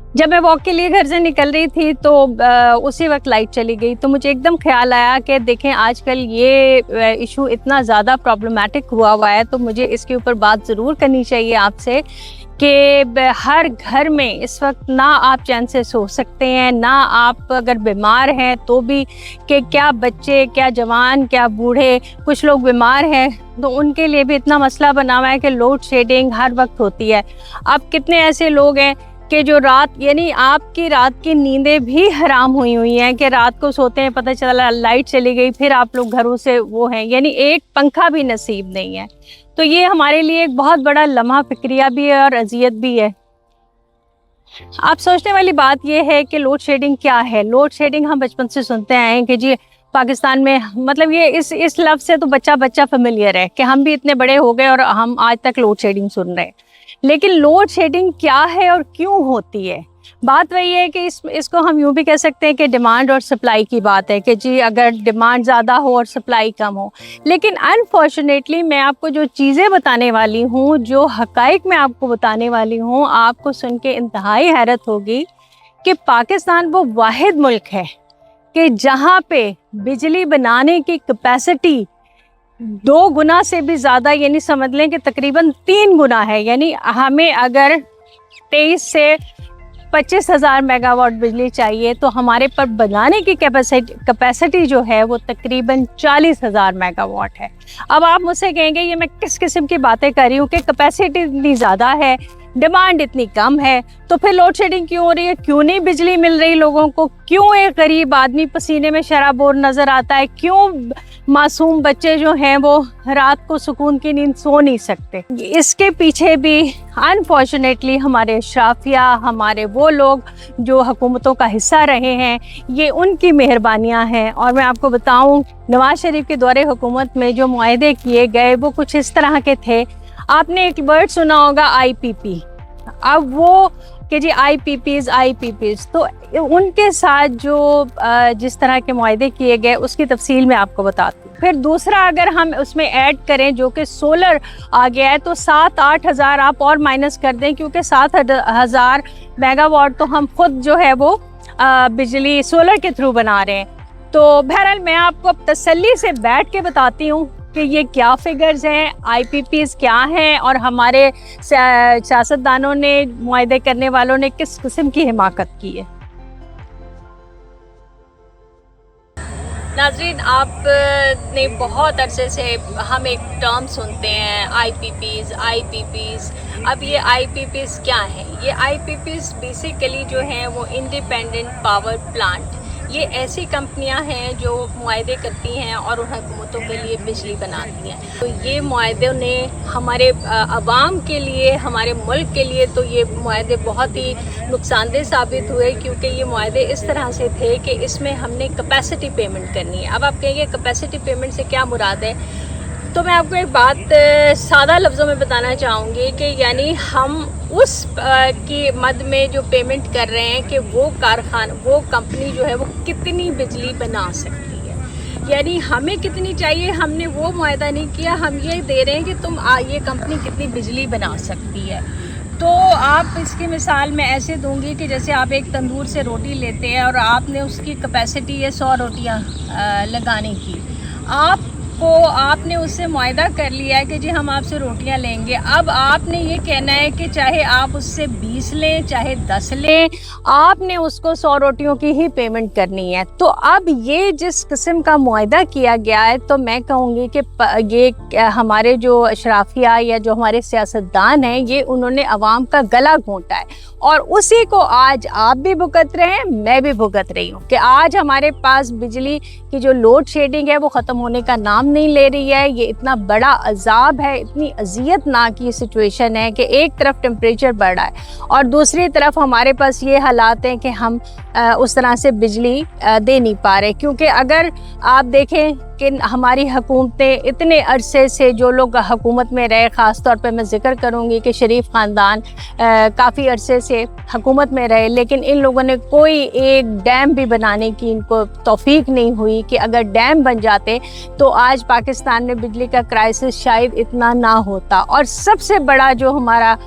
जब मैं वॉक के लिए घर से निकल रही थी तो उसी वक्त लाइट चली गई, तो मुझे एकदम ख्याल आया कि देखें आजकल ये इशू इतना ज़्यादा प्रॉब्लमेटिक हुआ है, तो मुझे इसके ऊपर बात ज़रूर करनी चाहिए आपसे कि हर घर में इस वक्त ना आप चैन से सो सकते हैं, ना आप अगर बीमार हैं तो भी, कि क्या बच्चे, क्या जवान, क्या बूढ़े, कुछ लोग बीमार हैं तो उनके लिए भी इतना मसला बना हुआ है कि लोड शेडिंग हर वक्त होती है। अब कितने ऐसे लोग हैं कि जो रात, यानी आपकी रात की नींदें भी हराम हुई हैं कि रात को सोते हैं, पता चला लाइट चली गई, फिर आप लोग घरों से वो हैं, यानी एक पंखा भी नसीब नहीं है। तो ये हमारे लिए एक बहुत बड़ा लम्हा फिक्रिया भी है और अजियत भी है। आप सोचने वाली बात यह है कि लोड शेडिंग क्या है। लोड शेडिंग हम बचपन से सुनते आए हैं कि जी पाकिस्तान में, मतलब ये इस लफ्ज़ से तो बच्चा बच्चा फेमिलियर है कि हम भी इतने बड़े हो गए और हम आज तक लोड शेडिंग सुन रहे हैं। लेकिन लोड शेडिंग क्या है और क्यों होती है? बात वही है कि इसको हम यूँ भी कह सकते हैं कि डिमांड और सप्लाई की बात है कि जी अगर डिमांड ज़्यादा हो और सप्लाई कम हो। लेकिन अनफॉर्चुनेटली मैं आपको जो चीज़ें बताने वाली हूँ, जो हक़ाइक़ मैं आपको बताने वाली हूँ, आपको सुन के इंतहाई हैरत होगी कि पाकिस्तान वो वाहिद मुल्क है कि जहाँ पे बिजली बनाने की कैपेसिटी 2 गुना से भी ज़्यादा, यानी समझ लें कि तकरीबन 3 गुना है। यानी हमें अगर 23 से 25,000 मेगावाट बिजली चाहिए तो हमारे पर बनाने की कैपेसिटी जो है वो तकरीबन 40,000 मेगावाट है। अब आप मुझसे कहेंगे ये मैं किस किस्म की बातें कर रही हूँ कि कैपेसिटी इतनी ज़्यादा है, डिमांड इतनी कम है, तो फिर लोड शेडिंग क्यों हो रही है? क्यों नहीं बिजली मिल रही लोगों को? क्यों एक गरीब आदमी पसीने में शराबोर नज़र आता है? क्यों मासूम बच्चे जो हैं वो रात को सुकून की नींद सो नहीं सकते? इसके पीछे भी अनफॉर्चुनेटली हमारे अशराफिया, हमारे वो लोग जो हुकूमतों का हिस्सा रहे हैं, ये उनकी मेहरबानियां हैं। और मैं आपको बताऊं, नवाज शरीफ के दौरे हुकूमत में जो मुआहदे किए गए वो कुछ इस तरह के थे। आपने एक वर्ड सुना होगा IPP। अब वो कि जी IPPs, तो उनके साथ जो जिस तरह के मुआहदे किए गए उसकी तफसील मैं आपको बताती हूँ। फिर दूसरा अगर हम उसमें ऐड करें जो कि सोलर आ गया है, तो 7-8 हज़ार आप और माइनस कर दें, क्योंकि 7,000 मेगावाट तो हम खुद जो है वो बिजली सोलर के थ्रू बना रहे हैं। तो बहरहाल मैं आपको अब तसल्ली से बैठ के बताती हूँ कि ये क्या फिगर्स हैं, IPPs क्या हैं और हमारे सियासतदानों ने, मुआहदे करने वालों ने किस किस्म की हिमाकत की है। नाज़रीन, आपने बहुत अरसे से हम एक टर्म सुनते हैं IPPs। अब ये IPPs क्या हैं? ये IPPs बेसिकली जो हैं वो इंडिपेंडेंट पावर प्लांट, ये ऐसी कंपनियां हैं जो मुआहदे करती हैं और उन हुकूमतों के लिए बिजली बनाती हैं। तो ये मुआहदों ने हमारे अवाम के लिए, हमारे मुल्क के लिए, तो ये मुआहदे बहुत ही नुकसानदेह साबित हुए, क्योंकि ये मुआहदे इस तरह से थे कि इसमें हमने कैपेसिटी पेमेंट करनी है। अब आप कहेंगे कैपेसिटी पेमेंट से क्या मुराद है? तो मैं आपको एक बात सादा लफ्ज़ों में बताना चाहूँगी कि यानी हम उस की मद में जो पेमेंट कर रहे हैं कि वो कंपनी जो है वो कितनी बिजली बना सकती है, यानी हमें कितनी चाहिए, हमने वो मुआहदा नहीं किया, हम ये दे रहे हैं कि तुम ये कंपनी कितनी बिजली बना सकती है। तो आप इसकी मिसाल मैं ऐसे दूंगी कि जैसे आप एक तंदूर से रोटी लेते हैं और आपने उसकी कैपेसिटी है 100 रोटियाँ लगाने की, आपने उससे मुआहदा कर लिया है कि जी हम आपसे रोटियां लेंगे। अब आपने ये कहना है कि चाहे आप उससे 20 लें चाहे 10 लें, आपने उसको 100 रोटियों की ही पेमेंट करनी है। तो अब ये जिस किस्म का मुआहदा किया गया है, तो मैं कहूँगी कि ये हमारे जो अशराफिया या जो हमारे सियासतदान हैं, ये उन्होंने अवाम का गला घोंटा है और उसी को आज आप भी भुगत रहे हैं, मैं भी भुगत रही हूँ कि आज हमारे पास बिजली की जो लोड शेडिंग है वो ख़त्म होने का नाम नहीं ले रही है। ये इतना बड़ा अजाब है, इतनी अजियतनाक ये सिचुएशन है कि एक तरफ टेम्परेचर बढ़ रहा है और दूसरी तरफ हमारे पास ये हालात हैं कि हम उस तरह से बिजली दे नहीं पा रहे। क्योंकि अगर आप देखें कि हमारी हुकूमतें इतने अरसे से, जो लोग हुकूमत में रहे, ख़ास तौर पे मैं ज़िक्र करूँगी कि शरीफ ख़ानदान काफ़ी अरसे से हुकूमत में रहे, लेकिन इन लोगों ने कोई एक डैम भी बनाने की इनको तौफीक नहीं हुई कि अगर डैम बन जाते तो आज पाकिस्तान में बिजली का क्राइसिस शायद इतना ना होता। और सबसे बड़ा जो हमारा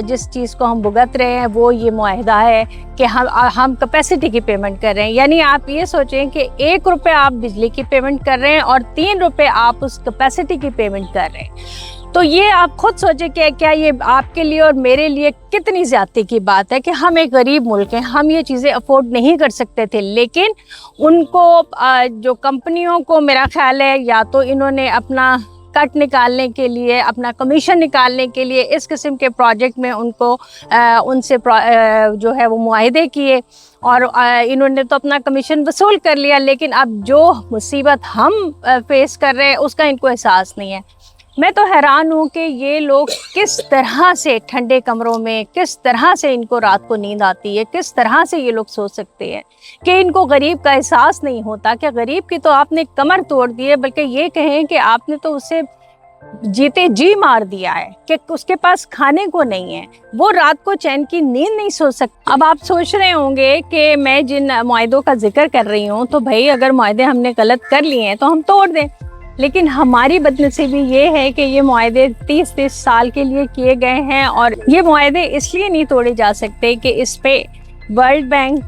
जिस चीज़ को हम भुगत रहे हैं वो ये मुआहिदा है कि हम कैपेसिटी की पेमेंट कर रहे हैं। यानी आप ये सोचें कि 1 रुपये आप बिजली की पेमेंट कर रहे हैं और 3 रुपये आप उस कैपेसिटी की पेमेंट कर रहे हैं। तो ये आप खुद सोचें कि क्या ये आपके लिए और मेरे लिए कितनी ज़्यादती की बात है कि हम एक गरीब मुल्क हैं, हम ये चीज़ें अफोर्ड नहीं कर सकते थे, लेकिन उनको जो कंपनियों को मेरा ख्याल है या तो इन्होंने अपना कट निकालने के लिए, अपना कमीशन निकालने के लिए इस किस्म के प्रोजेक्ट में उनको उनसे जो है वो मुआहिदे किए और इन्होंने तो अपना कमीशन वसूल कर लिया, लेकिन अब जो मुसीबत हम फेस कर रहे हैं उसका इनको एहसास नहीं है। मैं तो हैरान हूँ कि ये लोग किस तरह से ठंडे कमरों में, किस तरह से इनको रात को नींद आती है, किस तरह से ये लोग सो सकते हैं कि इनको गरीब का एहसास नहीं होता कि गरीब की तो आपने कमर तोड़ दी है, बल्कि ये कहें कि आपने तो उसे जीते जी मार दिया है कि उसके पास खाने को नहीं है, वो रात को चैन की नींद नहीं सो सकती। अब आप सोच रहे होंगे कि मैं जिन मुआहिदों का जिक्र कर रही हूँ तो भाई अगर मुआहिदे हमने गलत कर लिए हैं तो हम तोड़ दें, लेकिन हमारी बदनसीबी ये है कि ये मुआहिदे 30-30 साल के लिए किए गए हैं और ये मुआहिदे इसलिए नहीं तोड़े जा सकते कि इस पे वर्ल्ड बैंक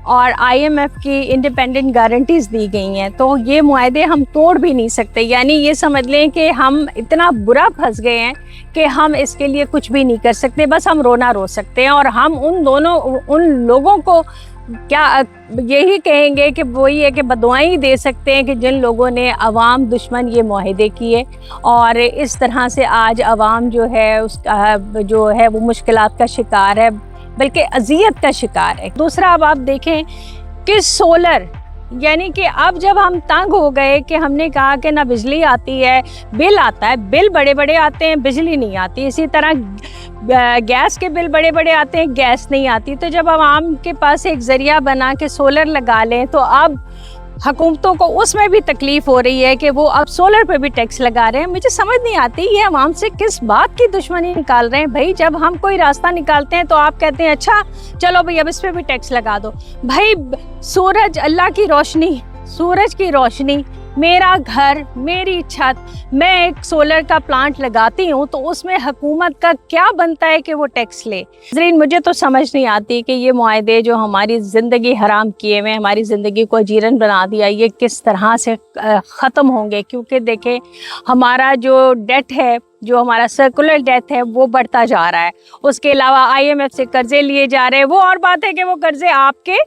और IMF की इंडिपेंडेंट गारंटीज़ दी गई हैं, तो ये मुआहिदे हम तोड़ भी नहीं सकते। यानी ये समझ लें कि हम इतना बुरा फंस गए हैं कि हम इसके लिए कुछ भी नहीं कर सकते, बस हम रोना रो सकते हैं। और हम उन लोगों को क्या यही कहेंगे कि वही है कि बदुआएं दे सकते हैं कि जिन लोगों ने अवाम दुश्मन ये मुआहिदे किए और इस तरह से आज अवाम जो है उसका जो है वो मुश्किलात का शिकार है, बल्कि अजियत का शिकार है। दूसरा अब आप देखें कि सोलर, यानी कि अब जब हम तंग हो गए कि हमने कहा कि ना बिजली आती है, बिल आता है, बिल बड़े बड़े आते हैं, बिजली नहीं आती। इसी तरह गैस के बिल बड़े बड़े आते हैं, गैस नहीं आती। तो जब आवाम के पास एक ज़रिया बना के सोलर लगा लें तो अब हुकूमतों को उसमें भी तकलीफ़ हो रही है कि वो अब सोलर पे भी टैक्स लगा रहे हैं। मुझे समझ नहीं आती ये अवाम से किस बात की दुश्मनी निकाल रहे हैं। भाई जब हम कोई रास्ता निकालते हैं तो आप कहते हैं अच्छा चलो भाई अब इस पे भी टैक्स लगा दो। भाई सूरज, अल्लाह की रोशनी, सूरज की रोशनी, मेरा घर, मेरी छत, मैं एक सोलर का प्लांट लगाती हूँ तो उसमें हुकूमत का क्या बनता है कि वो टैक्स ले। नाज़रीन, मुझे तो समझ नहीं आती कि ये मुआहिदे जो हमारी ज़िंदगी हराम किए हुए, हमारी ज़िंदगी को अजीरन बना दिया, ये किस तरह से ख़त्म होंगे। क्योंकि देखें हमारा जो डेट है, जो हमारा सर्कुलर डेथ है वो बढ़ता जा रहा है। उसके अलावा IMF से कर्जे लिए जा रहे हैं। वो और बात है कि वो कर्जे आपके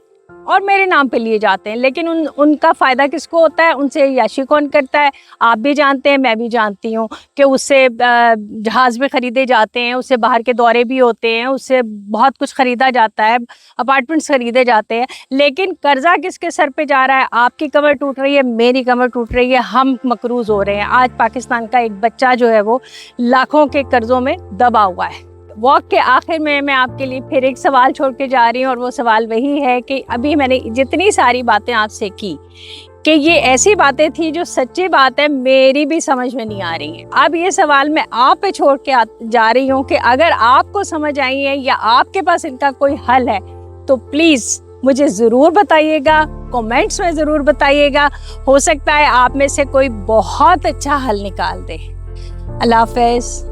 और मेरे नाम पे लिए जाते हैं, लेकिन उनका फ़ायदा किसको होता है, उनसे याशी कौन करता है। आप भी जानते हैं, मैं भी जानती हूँ कि उससे जहाज़ भी ख़रीदे जाते हैं, उससे बाहर के दौरे भी होते हैं, उससे बहुत कुछ ख़रीदा जाता है, अपार्टमेंट्स ख़रीदे जाते हैं। लेकिन कर्ज़ा किसके सर पे जा रहा है? आपकी कमर टूट रही है, मेरी कमर टूट रही है, हम मकरूज़ हो रहे हैं। आज पाकिस्तान का एक बच्चा जो है वो लाखों के कर्ज़ों में दबा हुआ है। वॉक के आखिर में मैं आपके लिए फिर एक सवाल छोड़ के जा रही हूँ और वो सवाल वही है कि अभी मैंने जितनी सारी बातें आपसे की कि ये ऐसी बातें थी जो सच्ची बात है, मेरी भी समझ में नहीं आ रही है। अब ये सवाल मैं आप पे छोड़ के जा रही हूँ कि अगर आपको समझ आई है या आपके पास इनका कोई हल है तो प्लीज़ मुझे ज़रूर बताइएगा, कमेंट्स में ज़रूर बताइएगा। हो सकता है आप में से कोई बहुत अच्छा हल निकाल दे। अल्लाह हाफ़िज़।